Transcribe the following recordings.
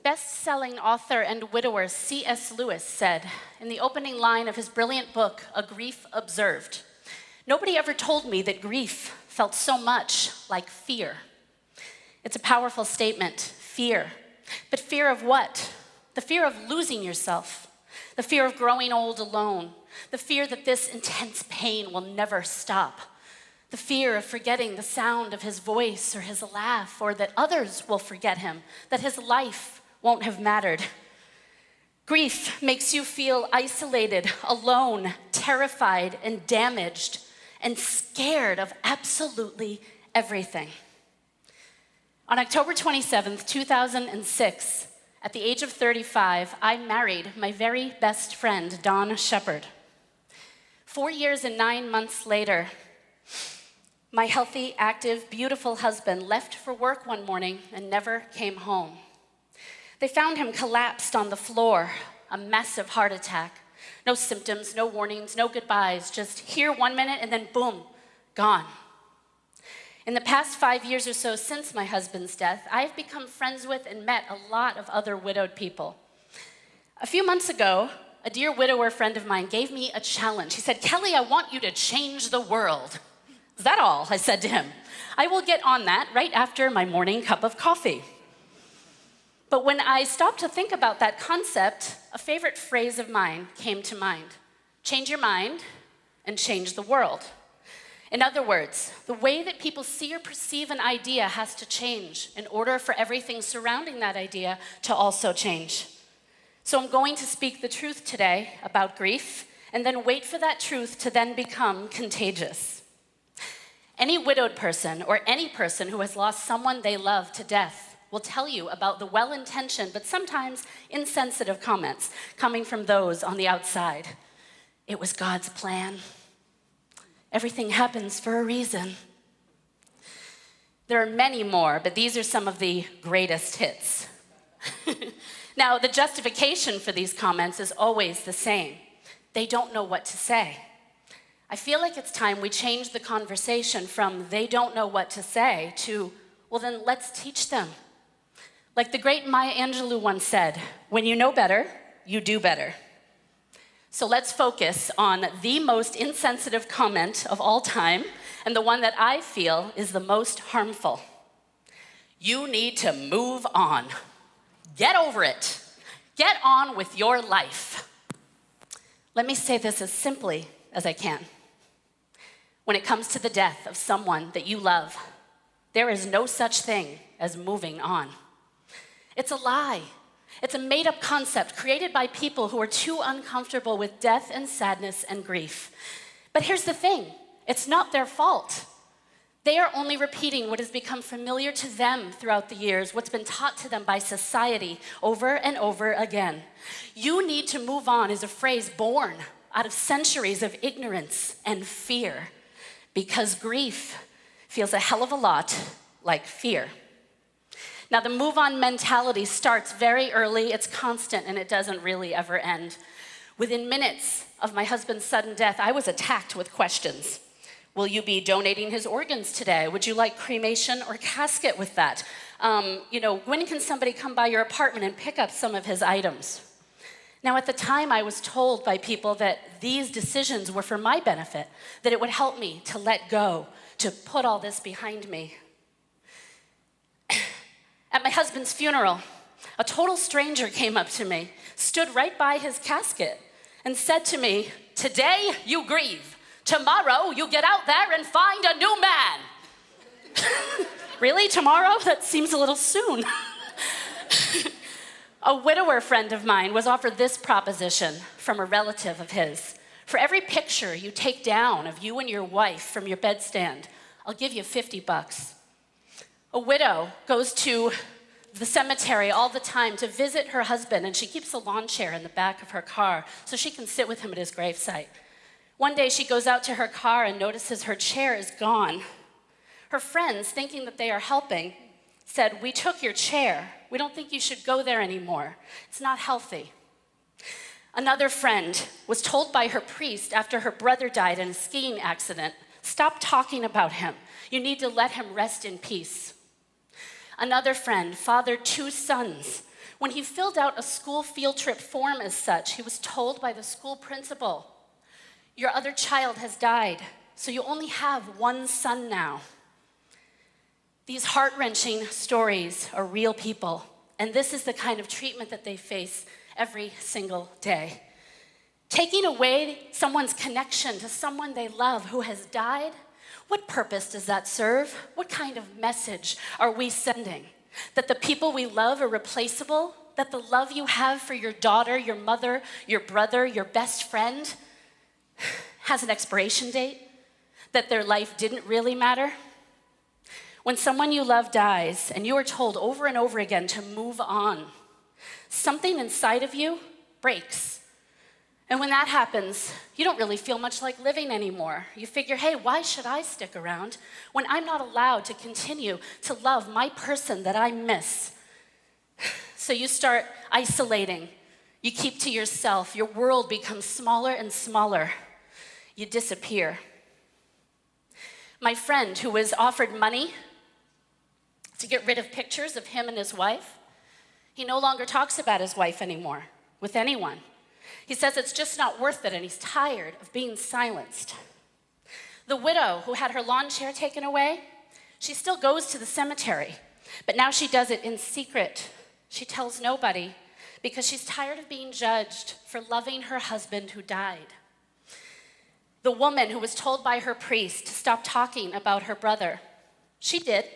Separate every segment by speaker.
Speaker 1: Best-selling author and widower C.S. Lewis said in the opening line of his brilliant book, A Grief Observed, "Nobody ever told me that grief felt so much like fear." It's a powerful statement, fear. But fear of what? The fear of losing yourself, the fear of growing old alone, the fear that this intense pain will never stop, the fear of forgetting the sound of his voice or his laugh, or that others will forget him, that his life won't have mattered. Grief makes you feel isolated, alone, terrified, and damaged, and scared of absolutely everything. On October 27th, 2006, at the age of 35, I married my very best friend, Dawn Shepard. 4 years and 9 months later, my healthy, active, beautiful husband left for work one morning and never came home. They found him collapsed on the floor, a massive heart attack. No symptoms, no warnings, no goodbyes, just here 1 minute and then boom, gone. In the past 5 years or so since my husband's death, I've become friends with and met a lot of other widowed people. A few months ago, a dear widower friend of mine gave me a challenge. He said, "Kelley, I want you to change the world." "Is that all?" I said to him. "I will get on that right after my morning cup of coffee." But when I stopped to think about that concept, a favorite phrase of mine came to mind. Change your mind and change the world. In other words, the way that people see or perceive an idea has to change in order for everything surrounding that idea to also change. So I'm going to speak the truth today about grief, and then wait for that truth to then become contagious. Any widowed person or any person who has lost someone they love to death will tell you about the well-intentioned but sometimes insensitive comments coming from those on the outside. It was God's plan. Everything happens for a reason. There are many more, but these are some of the greatest hits. Now, the justification for these comments is always the same. They don't know what to say. I feel like it's time we change the conversation from "they don't know what to say" to, "well then let's teach them." Like the great Maya Angelou once said, "When you know better, you do better." So let's focus on the most insensitive comment of all time, and the one that I feel is the most harmful. You need to move on. Get over it. Get on with your life. Let me say this as simply as I can. When it comes to the death of someone that you love, there is no such thing as moving on. It's a lie. It's a made-up concept created by people who are too uncomfortable with death and sadness and grief. But here's the thing, it's not their fault. They are only repeating what has become familiar to them throughout the years, what's been taught to them by society over and over again. You need to move on is a phrase born out of centuries of ignorance and fear, because grief feels a hell of a lot like fear. Now, the move-on mentality starts very early, it's constant, and it doesn't really ever end. Within minutes of my husband's sudden death, I was attacked with questions. Will you be donating his organs today? Would you like cremation or casket with that? When can somebody come by your apartment and pick up some of his items? Now, at the time, I was told by people that these decisions were for my benefit, that it would help me to let go, to put all this behind me. At my husband's funeral, a total stranger came up to me, stood right by his casket, and said to me, "Today you grieve. Tomorrow you get out there and find a new man." Really, tomorrow? That seems a little soon. A widower friend of mine was offered this proposition from a relative of his. "For every picture you take down of you and your wife from your bedstand, I'll give you $50. A widow goes to the cemetery all the time to visit her husband, and she keeps a lawn chair in the back of her car so she can sit with him at his gravesite. One day she goes out to her car and notices her chair is gone. Her friends, thinking that they are helping, said, "We took your chair. We don't think you should go there anymore. It's not healthy." Another friend was told by her priest after her brother died in a skiing accident, "Stop talking about him. You need to let him rest in peace." Another friend fathered 2 sons When he filled out a school field trip form as such, he was told by the school principal, "Your other child has died, so you only have one son now." These heart-wrenching stories are real people, and this is the kind of treatment that they face every single day. Taking away someone's connection to someone they love who has died, what purpose does that serve? What kind of message are we sending? That the people we love are replaceable? That the love you have for your daughter, your mother, your brother, your best friend has an expiration date? That their life didn't really matter? When someone you love dies and you are told over and over again to move on, something inside of you breaks. And when that happens, you don't really feel much like living anymore. You figure, hey, why should I stick around when I'm not allowed to continue to love my person that I miss? So you start isolating. You keep to yourself. Your world becomes smaller and smaller. You disappear. My friend who was offered money to get rid of pictures of him and his wife, he no longer talks about his wife anymore with anyone. He says it's just not worth it, and he's tired of being silenced. The widow who had her lawn chair taken away, she still goes to the cemetery, but now she does it in secret. She tells nobody because she's tired of being judged for loving her husband who died. The woman who was told by her priest to stop talking about her brother, she did.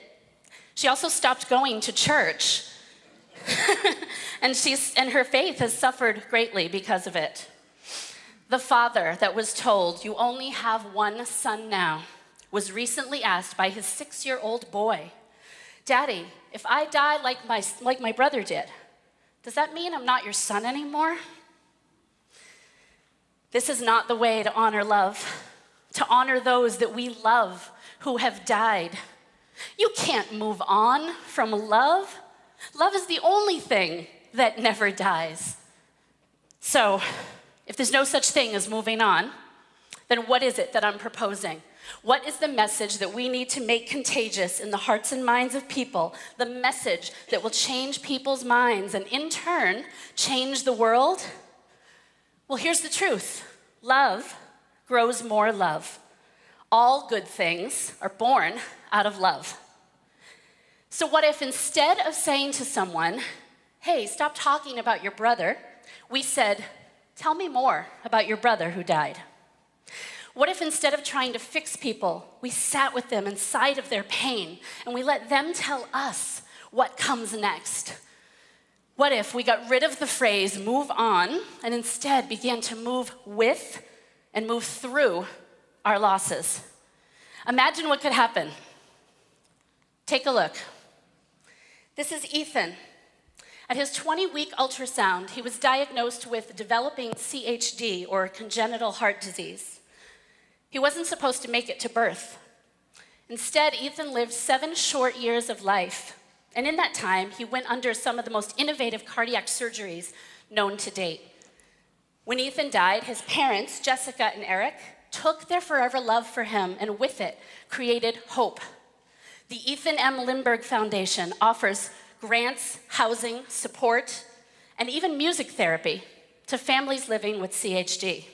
Speaker 1: She also stopped going to church. and her faith has suffered greatly because of it. The father that was told, "You only have one son now," was recently asked by his 6-year-old boy, "Daddy, if I die like my brother did, does that mean I'm not your son anymore?" This is not the way to honor love, to honor those that we love who have died. You can't move on from love. Love is the only thing that never dies. So, if there's no such thing as moving on, then what is it that I'm proposing? What is the message that we need to make contagious in the hearts and minds of people? The message that will change people's minds and in turn, change the world? Well, here's the truth. Love grows more love. All good things are born out of love. So what if instead of saying to someone, "Hey, stop talking about your brother," we said, "Tell me more about your brother who died"? What if instead of trying to fix people, we sat with them inside of their pain and we let them tell us what comes next? What if we got rid of the phrase "move on" and instead began to move with and move through our losses? Imagine what could happen. Take a look. This is Ethan. At his 20-week ultrasound, he was diagnosed with developing CHD, or congenital heart disease. He wasn't supposed to make it to birth. Instead, Ethan lived 7 short years of life, and in that time, he went under some of the most innovative cardiac surgeries known to date. When Ethan died, his parents, Jessica and Eric, took their forever love for him and with it created hope. The Ethan M. Lindbergh Foundation offers grants, housing, support, and even music therapy to families living with CHD.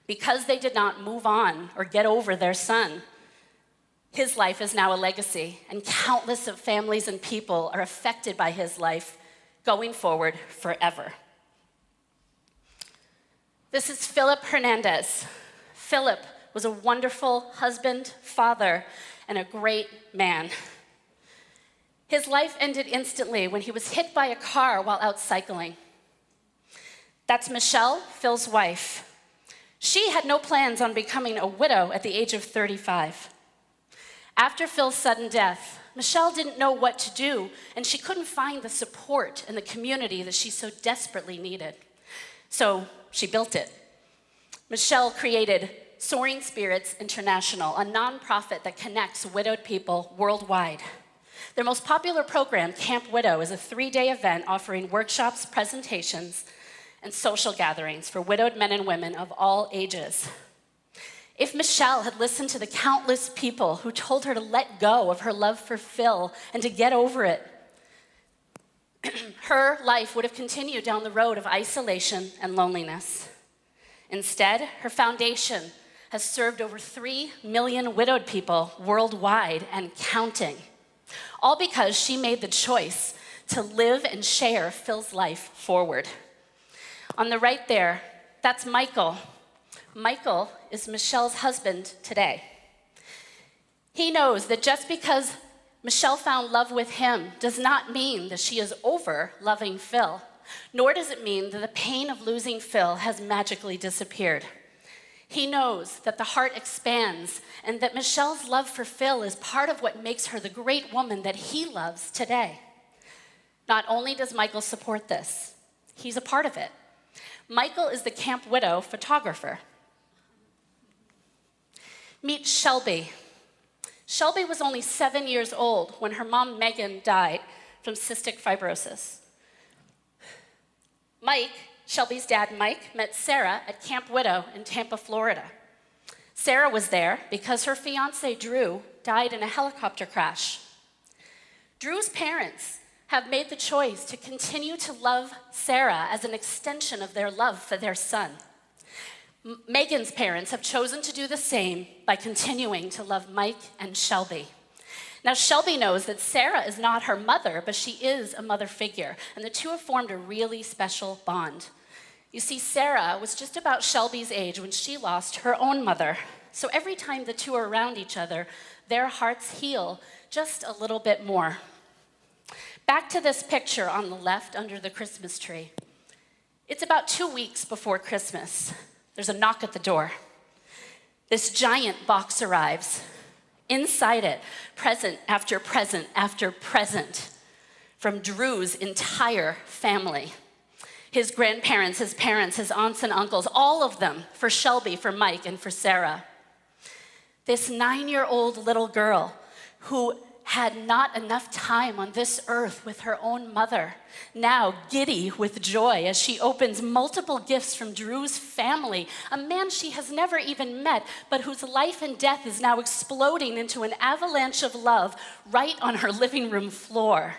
Speaker 1: Because they did not move on or get over their son, his life is now a legacy, and countless of families and people are affected by his life going forward forever. This is Philip Hernandez. Philip was a wonderful husband, father, and a great man. His life ended instantly when he was hit by a car while out cycling. That's Michelle, Phil's wife. She had no plans on becoming a widow at the age of 35. After Phil's sudden death, Michelle didn't know what to do, and she couldn't find the support and the community that she so desperately needed. So she built it. Michelle created Soaring Spirits International, a nonprofit that connects widowed people worldwide. Their most popular program, Camp Widow, is a 3-day event offering workshops, presentations, and social gatherings for widowed men and women of all ages. If Michelle had listened to the countless people who told her to let go of her love for Phil and to get over it, her life would have continued down the road of isolation and loneliness. Instead, her foundation has served over 3 million widowed people worldwide and counting, all because she made the choice to live and share Phil's life forward. On the right there, that's Michael. Michael is Michelle's husband today. He knows that just because Michelle found love with him does not mean that she is over loving Phil, nor does it mean that the pain of losing Phil has magically disappeared. He knows that the heart expands and that Michelle's love for Phil is part of what makes her the great woman that he loves today. Not only does Michael support this, he's a part of it. Michael is the Camp Widow photographer. Meet Shelby. Shelby was only 7 years old when her mom, Megan, died from cystic fibrosis. Mike, Shelby's dad, Mike, met Sarah at Camp Widow in Tampa, Florida. Sarah was there because her fiance, Drew, died in a helicopter crash. Drew's parents have made the choice to continue to love Sarah as an extension of their love for their son. Megan's parents have chosen to do the same by continuing to love Mike and Shelby. Now, Shelby knows that Sarah is not her mother, but she is a mother figure, and the two have formed a really special bond. You see, Sarah was just about Shelby's age when she lost her own mother. So every time the two are around each other, their hearts heal just a little bit more. Back to this picture on the left under the Christmas tree. It's about 2 weeks before Christmas. There's a knock at the door. This giant box arrives. Inside it, present after present after present from Drew's entire family. His grandparents, his parents, his aunts and uncles, all of them, for Shelby, for Mike, and for Sarah. This 9-year-old little girl who had not enough time on this earth with her own mother, now giddy with joy as she opens multiple gifts from Drew's family, a man she has never even met, but whose life and death is now exploding into an avalanche of love right on her living room floor.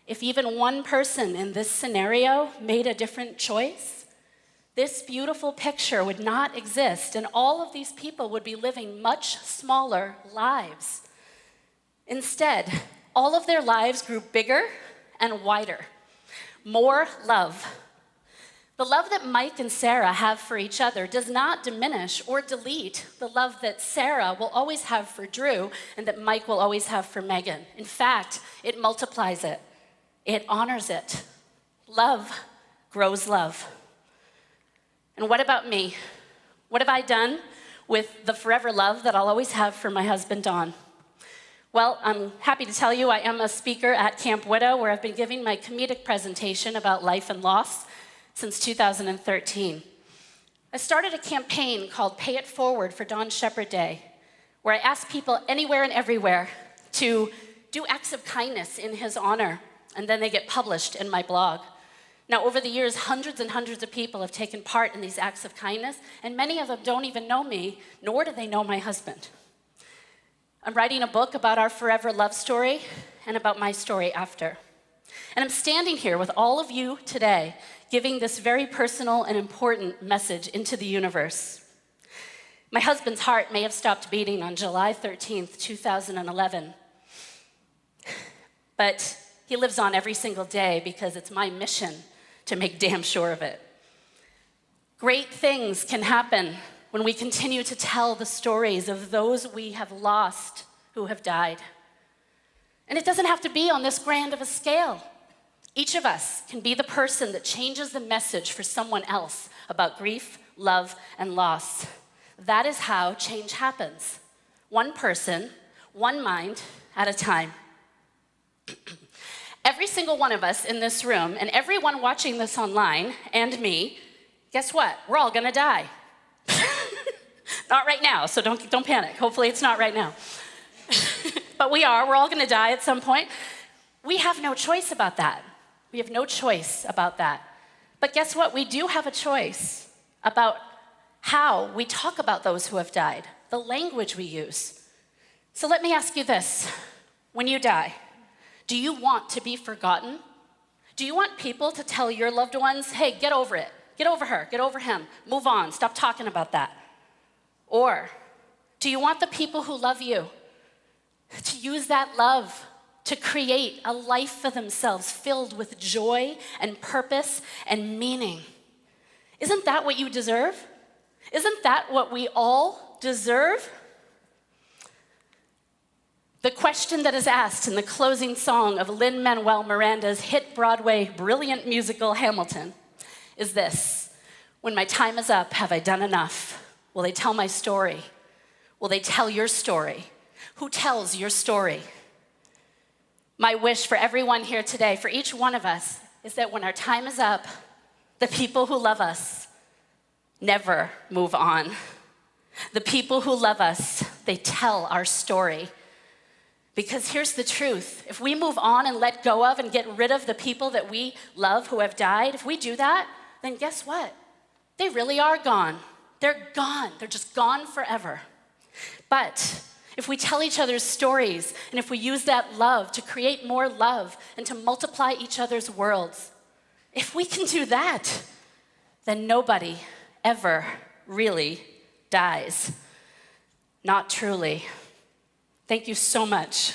Speaker 1: If even one person in this scenario made a different choice, this beautiful picture would not exist, and all of these people would be living much smaller lives. Instead, all of their lives grew bigger and wider. More love. The love that Mike and Sarah have for each other does not diminish or delete the love that Sarah will always have for Drew and that Mike will always have for Megan. In fact, it multiplies it. It honors it. Love grows love. And what about me? What have I done with the forever love that I'll always have for my husband, Don? Well, I'm happy to tell you I am a speaker at Camp Widow, where I've been giving my comedic presentation about life and loss since 2013. I started a campaign called Pay It Forward for Don Shepherd Day, where I ask people anywhere and everywhere to do acts of kindness in his honor, and then they get published in my blog. Now, over the years, hundreds and hundreds of people have taken part in these acts of kindness, and many of them don't even know me, nor do they know my husband. I'm writing a book about our forever love story and about my story after. And I'm standing here with all of you today, giving this very personal and important message into the universe. My husband's heart may have stopped beating on July 13th, 2011, but he lives on every single day because it's my mission to make damn sure of it. Great things can happen when we continue to tell the stories of those we have lost who have died. And it doesn't have to be on this grand of a scale. Each of us can be the person that changes the message for someone else about grief, love, and loss. That is how change happens. One person, one mind at a time. Every single one of us in this room, and everyone watching this online, and me, guess what? We're all gonna die. Not right now, so don't panic. Hopefully it's not right now. But we're all gonna die at some point. We have no choice about that. We have no choice about that. But guess what? We do have a choice about how we talk about those who have died, the language we use. So let me ask you this. When you die, Do you want to be forgotten? Do you want people to tell your loved ones, hey, get over it, get over her, get over him, move on, stop talking about that? Or do you want the people who love you to use that love to create a life for themselves filled with joy and purpose and meaning? Isn't that what you deserve? Isn't that what we all deserve? The question that is asked in the closing song of Lin-Manuel Miranda's hit Broadway brilliant musical Hamilton is this: when my time is up, have I done enough? Will they tell my story? Will they tell your story? Who tells your story? My wish for everyone here today, for each one of us, is that when our time is up, the people who love us never move on. The people who love us, they tell our story. Because here's the truth. If we move on and let go of and get rid of the people that we love who have died, if we do that, then guess what? They really are gone. They're gone. They're just gone forever. But if we tell each other's stories, and if we use that love to create more love and to multiply each other's worlds, if we can do that, then nobody ever really dies. Not truly. Thank you so much.